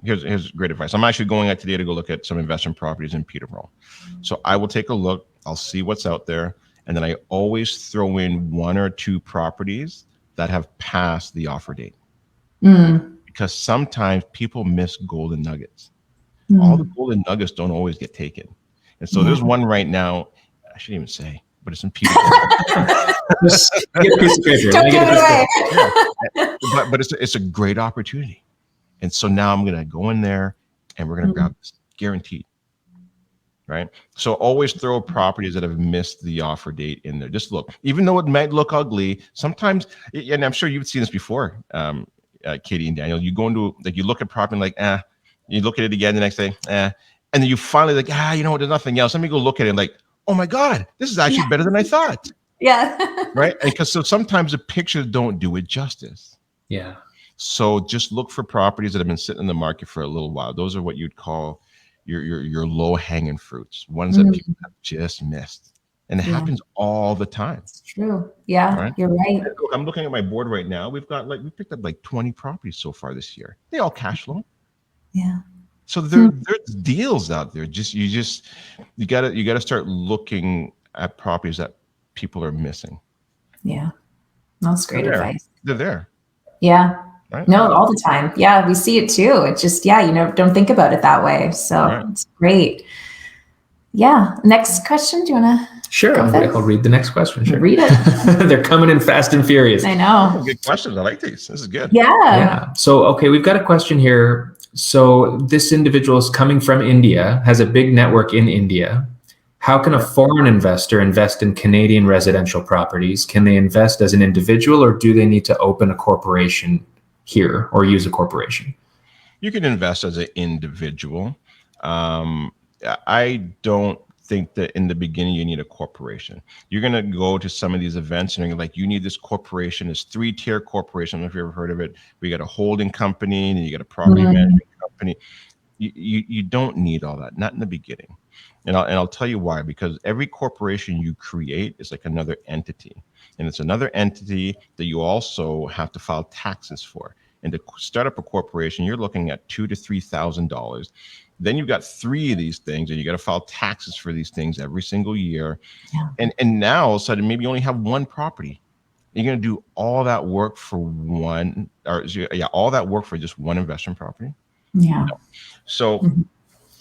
Here's great advice. I'm actually going out today to go look at some investment properties in Peterborough. So I will take a look. I'll see what's out there. And then I always throw in one or two properties that have passed the offer date. Because sometimes people miss golden nuggets. All the golden nuggets don't always get taken. And so there's one right now, I shouldn't even say, but it's in Peterborough. Just get a piece of paper. Don't give it away. Yeah. But it's a great opportunity. And so now I'm going to go in there and we're going to grab this, guaranteed. Right. So always throw properties that have missed the offer date in there. Just look, even though it might look ugly, sometimes, and I'm sure you've seen this before, Katie and Daniel, you go into, like, you look at property like, you look at it again the next day, and then you finally like, there's nothing else. Let me go look at it. Like, oh my God, this is actually better than I thought. Yeah. Right. And because so sometimes the pictures don't do it justice. Yeah. So just look for properties that have been sitting in the market for a little while. Those are what you'd call your low hanging fruits, ones that people have just missed. And it happens all the time. It's true. Yeah, right? You're right. Look, I'm looking at my board right now. We picked up like 20 properties so far this year. They all cash flow. Yeah. So there's deals out there. You gotta start looking at properties that people are missing. Yeah. That's great advice. They're there. Yeah. Right? No, all the time. Yeah, we see it too. It's just, don't think about it that way. So It's great. Yeah. Next question. Do you want to? Sure. I'll read the next question. Sure. Read it. They're coming in fast and furious. I know. Good questions. I like these. This is good. Yeah. So, okay, we've got a question here. So this individual is coming from India, has a big network in India. How can a foreign investor invest in Canadian residential properties? Can they invest as an individual, or do they need to open a corporation here or use a corporation? You can invest as an individual. I don't think that in the beginning you need a corporation. You're going to go to some of these events and you're like, you need this corporation, this 3-tier corporation. I don't know if you've ever heard of it. We got a holding company and you got a property management company. You don't need all that, not in the beginning. And I'll tell you why, because every corporation you create is like another entity. And it's another entity that you also have to file taxes for. And to start up a corporation, you're looking at $2,000 to $3,000. Then you've got 3 of these things, and you got to file taxes for these things every single year. Yeah. And now all of a sudden, maybe you only have 1 property. You're going to do all that work for all that work for just 1 investment property. Yeah. No. So,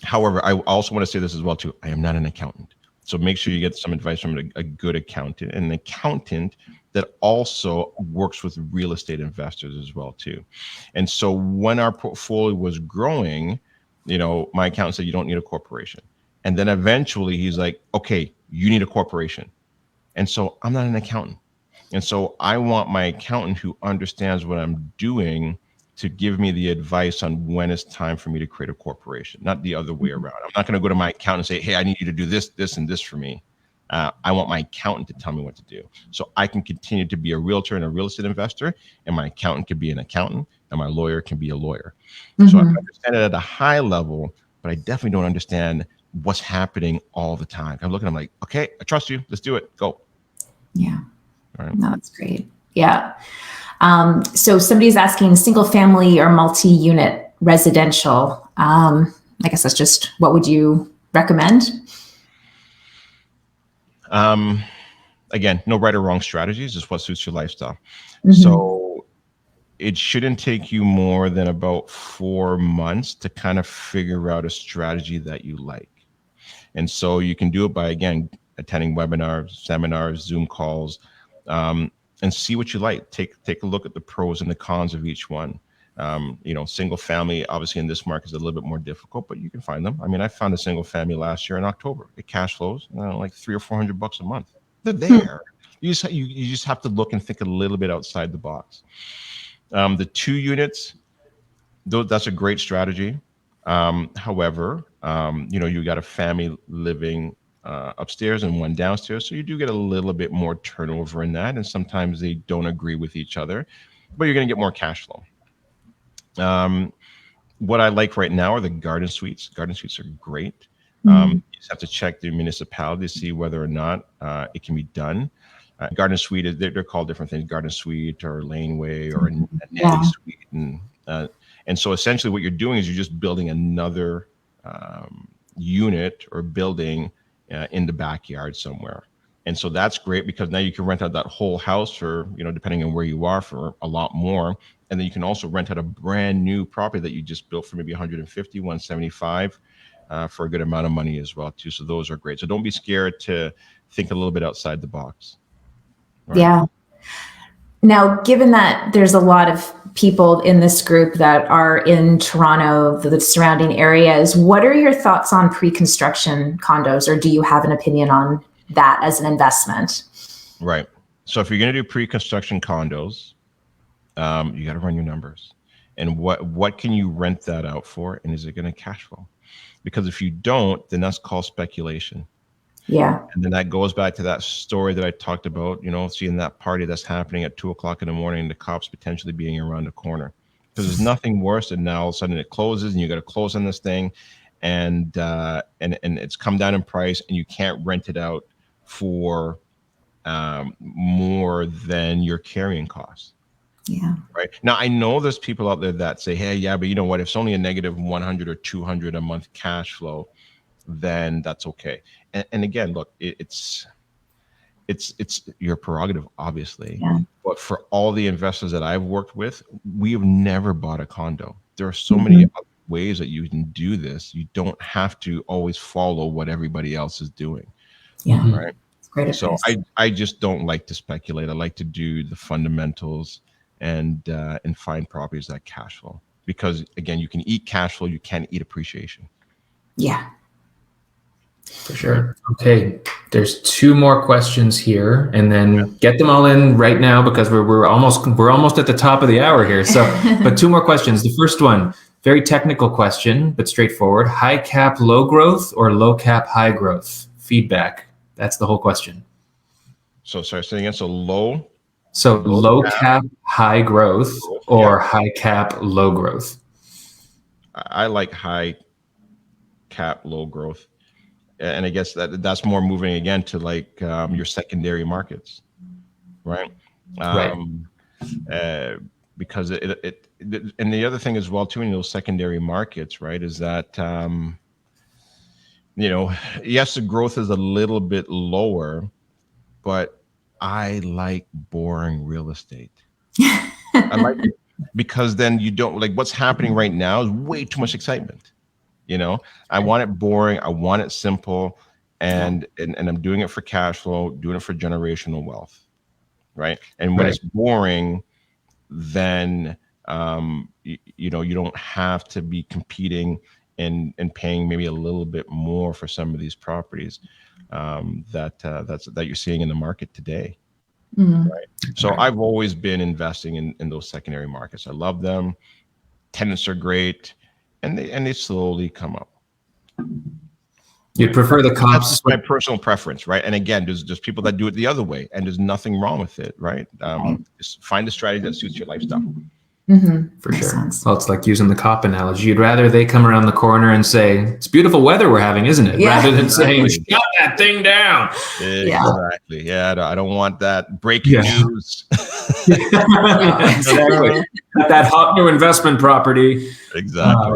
however, I also want to say this as well too. I am not an accountant. So make sure you get some advice from a good accountant, and an accountant that also works with real estate investors as well too. And so when our portfolio was growing, my accountant said, you don't need a corporation. And then eventually he's like, okay, you need a corporation. And so I'm not an accountant. And so I want my accountant who understands what I'm doing to give me the advice on when it's time for me to create a corporation, not the other way around. I'm not going to go to my accountant and say, hey, I need you to do this, this, and this for me. I want my accountant to tell me what to do. So I can continue to be a realtor and a real estate investor, and my accountant can be an accountant, and my lawyer can be a lawyer. So I understand it at a high level, but I definitely don't understand what's happening all the time. I'm looking, I'm like, okay, I trust you. Let's do it. Go. Yeah. All right. No, that's great. Yeah. So somebody's asking single family or multi-unit residential. I guess that's just, what would you recommend? Again, no right or wrong strategies, just what suits your lifestyle. Mm-hmm. So it shouldn't take you more than about 4 months to kind of figure out a strategy that you like. And so you can do it by, again, attending webinars, seminars, Zoom calls, and see what you like. Take a look at the pros and the cons of each one. Single family, obviously in this market is a little bit more difficult, but you can find them. I mean, I found a single family last year in October. It cash flows like $300 or $400 a month. They're there. You just have to look and think a little bit outside the box. The 2 units, that's a great strategy. However, you got a family living upstairs and one downstairs, so you do get a little bit more turnover in that, and sometimes they don't agree with each other, but you're going to get more cash flow. What I like right now are the garden suites. Garden suites are great. You just have to check the municipality to see whether or not it can be done. Garden suite, they're called different things, garden suite or laneway or a nanny suite. And so essentially what you're doing is you're just building another unit or building in the backyard somewhere. And so that's great because now you can rent out that whole house for, depending on where you are, for a lot more. And then you can also rent out a brand new property that you just built for maybe 150, 175 for a good amount of money as well too. So those are great. So don't be scared to think a little bit outside the box. Right? Yeah. Now, given that there's a lot of people in this group that are in Toronto, the surrounding areas, what are your thoughts on pre-construction condos, or do you have an opinion on that as an investment? Right. So if you're going to do pre-construction condos, you got to run your numbers. And what can you rent that out for? And is it going to cash flow? Because if you don't, then that's called speculation. Yeah. And then that goes back to that story that I talked about, seeing that party that's happening at 2:00 in the morning and the cops potentially being around the corner. Because there's nothing worse than now all of a sudden it closes and you got to close on this thing and it's come down in price and you can't rent it out for more than your carrying costs. Yeah. Right. Now, I know there's people out there that say, hey, yeah, but you know what? If it's only a negative 100 or 200 a month cash flow, then that's okay. And again, look, it's your prerogative, obviously. Yeah. But for all the investors that I've worked with, we have never bought a condo. There are so many other ways that you can do this. You don't have to always follow what everybody else is doing. Yeah. Right. Great So advice. I just don't like to speculate. I like to do the fundamentals and find properties that cash flow. Because again, you can eat cash flow, you can't eat appreciation. Yeah. For sure. Okay. There's 2 more questions here, and then get them all in right now because we're almost at the top of the hour here. So, but 2 more questions. The first one, very technical question, but straightforward. High cap, low growth, or low cap, high growth? Feedback. That's the whole question. So sorry, say again. So low cap, high growth, or high cap, low growth? I like high cap, low growth. And I guess that's more moving again to like your secondary markets, right? Because it and the other thing as well too in those secondary markets, right, is that yes, the growth is a little bit lower, but I like boring real estate. I like it because then you don't like what's happening right now is way too much excitement. I want it boring. I want it simple, and I'm doing it for cash flow, doing it for generational wealth, right? And when it's boring, then you don't have to be competing and paying maybe a little bit more for some of these properties that you're seeing in the market today. Right. So I've always been investing in those secondary markets. I love them. tenants are great, and they slowly come up. You'd prefer the That's comps? just my personal preference, right? And again, there's people that do it the other way, and there's nothing wrong with it, right? Just find a strategy that suits your lifestyle. For sure. Well, it's like using the cop analogy. You'd rather they come around the corner and say, "It's beautiful weather we're having, isn't it?" Rather than saying, "Shut that thing down." Exactly. Yeah, I don't want that breaking news. Exactly. That hot new investment property. Exactly.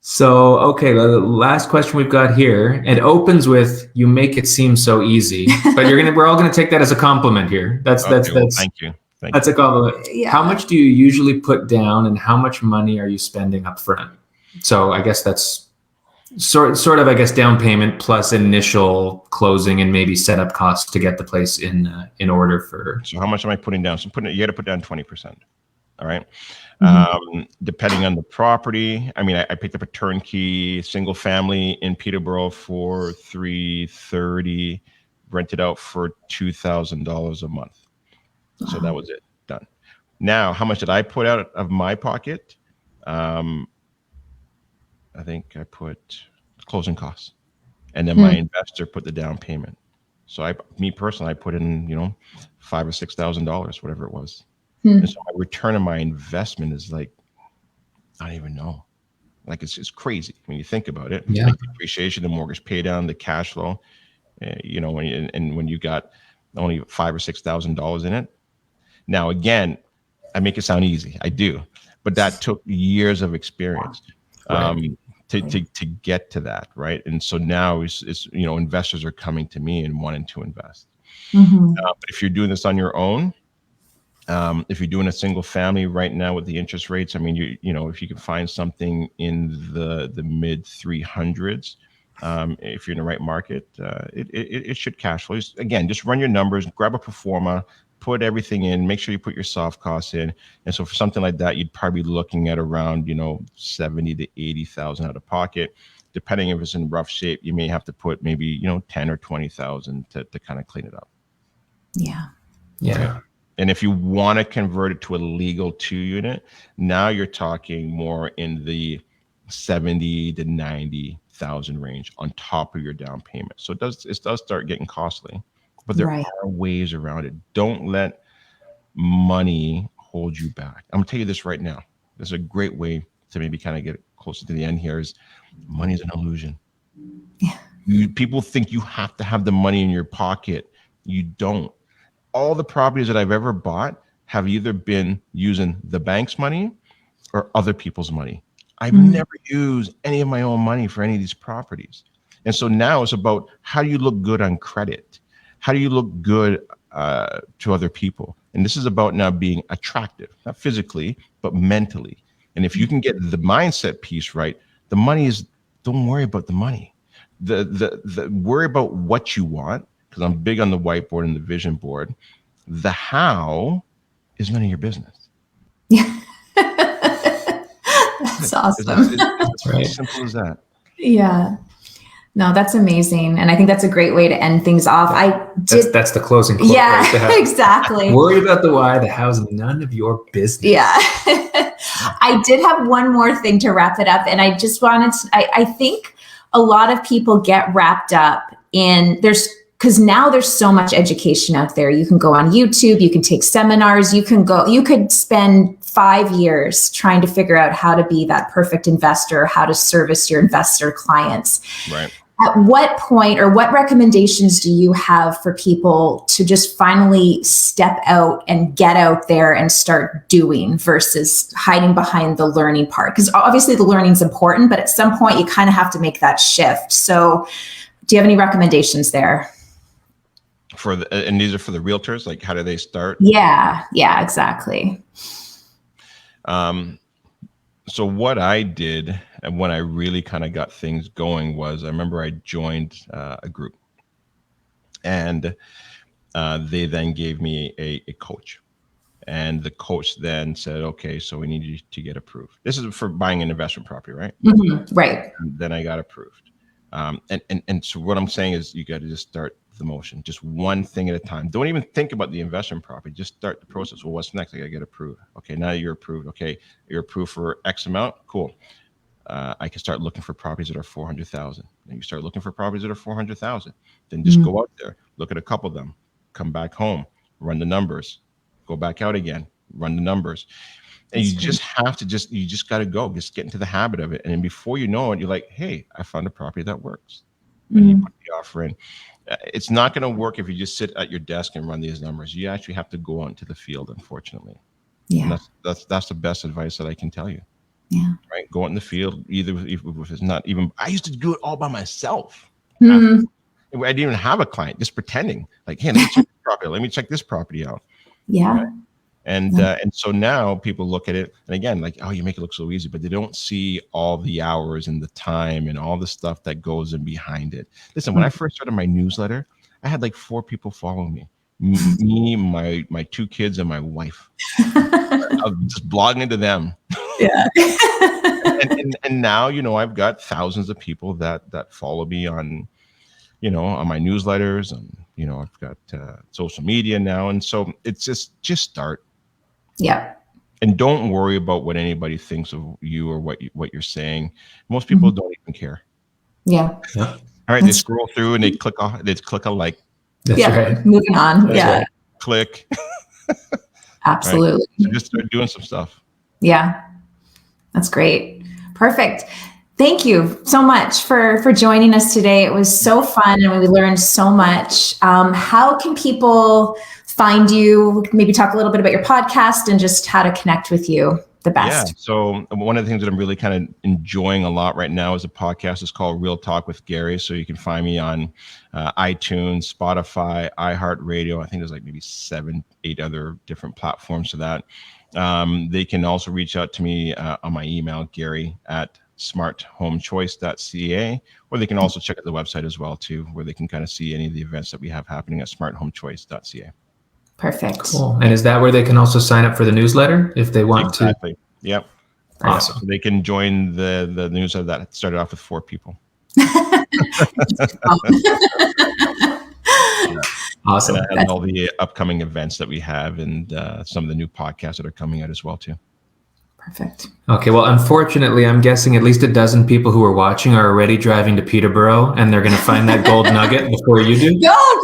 So, okay, the last question we've got here, it opens with, "You make it seem so easy," but we're all gonna take that as a compliment here. That's thank you. That's a compliment. Yeah. How much do you usually put down, and how much money are you spending up front? So I guess that's sort of I guess down payment plus initial closing and maybe setup costs to get the place in order for. So how much am I putting down? So you got to put down 20%. All right. Depending on the property. I mean, I picked up a turnkey single family in Peterborough for $330, rented out for $2,000 a month. So that was it, done. Now, how much did I put out of my pocket? I think I put closing costs, and then my investor put the down payment. So me personally, I put in, $5,000 or $6,000, whatever it was. And so my return on my investment is like, I don't even know. Like it's crazy when you think about it. Yeah. Like the depreciation, the mortgage pay down, the cash flow, when you got only $5,000 or $6,000 in it. Now, again, I make it sound easy. I do, but that took years of experience to get to that, right? And so now it's investors are coming to me and wanting to invest. But if you're doing this on your own, if you're doing a single family right now with the interest rates, I mean, if you can find something in the mid 300s, if you're in the right market, it should cash flow. Again, just run your numbers, grab a pro forma, put everything in, make sure you put your soft costs in. And so for something like that, you'd probably be looking at around, 70 to 80,000 out of pocket. Depending if it's in rough shape, you may have to put maybe, 10 or 20,000 to kind of clean it up. Yeah. Right? And if you want to convert it to a legal 2 unit, now you're talking more in the 70 to 90,000 range on top of your down payment. So it does start getting costly, but there are ways around it. Don't let money hold you back. I'm gonna tell you this right now. There's a great way to maybe kind of get closer to the end here is money is an illusion. Yeah. People think you have to have the money in your pocket. You don't. All the properties that I've ever bought have either been using the bank's money or other people's money. I've never used any of my own money for any of these properties. And so now it's about how do you look good on credit? How do you look good to other people? And this is about now being attractive, not physically, but mentally. And if you can get the mindset piece right, the money is, don't worry about the money. The worry about what you want, because I'm big on the whiteboard and the vision board. The how is none of your business. Yeah. That's awesome. It's as simple as that. Yeah. No, that's amazing. And I think that's a gret way to end things off. That's the closing quote. Yeah, right, exactly. Worry about the why, the how's none of your business. Yeah. I did have one more thing to wrap it up. And I just wanted to, I think a lot of people get wrapped up in because now there's so much education out there. You can go on YouTube, you can take seminars, you could spend 5 years trying to figure out how to be that perfect investor, how to service your investor clients. Right. At what point or what recommendations do you have for people to just finally step out and get out there and start doing versus hiding behind the learning part? Because obviously the learning's important, but at some point you kind of have to make that shift. So do you have any recommendations there? And these are for the realtors, like how do they start? Yeah, exactly. So what I did, and when I really kind of got things going, was I remember I joined a group, and they then gave me a coach, and the coach then said, "Okay, so we need you to get approved." This is for buying an investment property, right? Mm-hmm. Right. And then I got approved, and so what I'm saying is you got to just start the motion, just one thing at a time. Don't even think about the investment property. Just start the process. Well, what's next? I gotta get approved. Okay, now you're approved. Okay, you're approved for X amount. Cool. I can start looking for properties that are 400,000. Then you start looking for properties that are 400,000. Then just go out there, look at a couple of them, come back home, run the numbers, go back out again, run the numbers. And you just have to you just got to go, just get into the habit of it. And then before you know it, you're like, hey, I found a property that works. And you put the offer in. It's not going to work if you just sit at your desk and run these numbers. You actually have to go out into the field, unfortunately. Yeah. And that's the best advice that I can tell you. Yeah. Right. Go out in the field, either if it's not even, I used to do it all by myself. Mm-hmm. I didn't even have a client, just pretending like, hey, let me check this property. Let me check this property out. Yeah. Right? And so now people look at it, and again, like, oh, you make it look so easy, but they don't see all the hours and the time and all the stuff that goes in behind it. Listen, when I first started my newsletter, I had like 4 people following me. Me, my 2 kids, and my wife. I was just blogging to them. Yeah. and now, I've got thousands of people that follow me on, on my newsletters, and, I've got social media now. And so it's just start. Yeah. And don't worry about what anybody thinks of you or what you're saying. Most people don't even care. Yeah. All right. They scroll through and they click a like. That's right. Moving on. That's right. Click. Absolutely. Right. So just start doing some stuff. Yeah. That's great. Perfect. Thank you so much for joining us today. It was so fun and we learned so much. How can people find you? Maybe talk a little bit about your podcast and just how to connect with you the best. Yeah. So one of the things that I'm really kind of enjoying a lot right now is a podcast. It's called Real Talk with Gary. So you can find me on iTunes, Spotify, iHeartRadio. I think there's like maybe 7-8 other different platforms to that. They can also reach out to me on my email, gary@smarthomechoice.ca, or they can also check out the website as well too, where they can kind of see any of the events that we have happening at smarthomechoice.ca. Perfect. Cool. And is that where they can also sign up for the newsletter if they want to? Yep. Awesome. Yeah. So they can join the newsletter that started off with 4 people. Awesome. And I have all the upcoming events that we have, and some of the new podcasts that are coming out as well too. Perfect. Okay. Well, unfortunately, I'm guessing at least a dozen people who are watching are already driving to Peterborough, and they're going to find that gold nugget before you do. Go.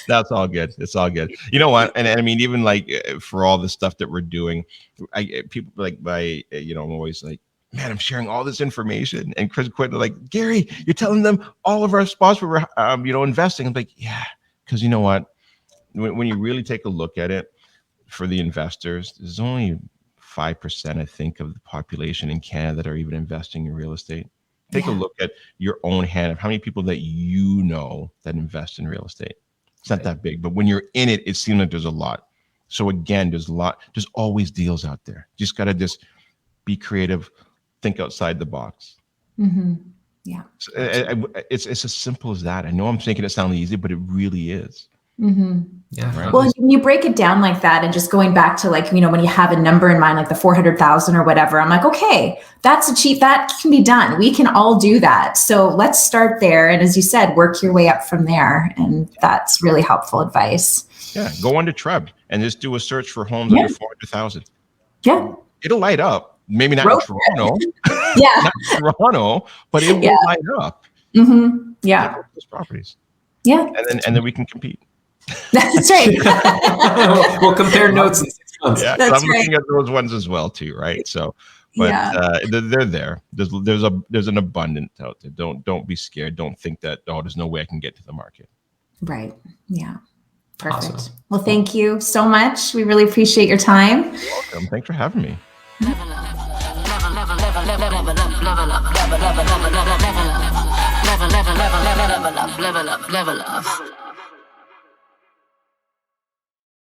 That's all good. It's all good. You know what? And I mean, even like for all the stuff that we're doing, people like I'm always like, man, I'm sharing all this information. And Chris quit like, Gary, you're telling them all of our spots where we're, investing. I'm like, yeah, because you know what? When you really take a look at it, for the investors, there's only 5%, I think, of the population in Canada that are even investing in real estate. Take a look at your own hand of how many people that you know that invest in real estate. It's not that big, but when you're in it, it seems like there's a lot. So again, there's always deals out there. You just got to just be creative, think outside the box. Mm-hmm. Yeah. So it's as simple as that. I know I'm making it sound easy, but it really is. Mm-hmm. Yeah. Right? Well, you break it down like that, and just going back to like, when you have a number in mind, like the 400,000 or whatever, I'm like, okay, that's achieved. That can be done. We can all do that. So let's start there. And as you said, work your way up from there. And that's really helpful advice. Yeah. Go on to Treb and just do a search for homes under 400,000. Yeah. It'll light up. Maybe not in Toronto. Yeah. Not Toronto, but it will light up. Mm-hmm. Yeah. Those properties. Yeah. And then we can compete. That's right. We'll compare notes in 6 months. Yeah, That's I'm looking at those ones as well too, right? So, but they're there. There's an abundance out there. Don't be scared. Don't think that there's no way I can get to the market. Right. Yeah. Perfect. Awesome. Well, thank you so much. We really appreciate your time. You're welcome. Thanks for having me. Level up.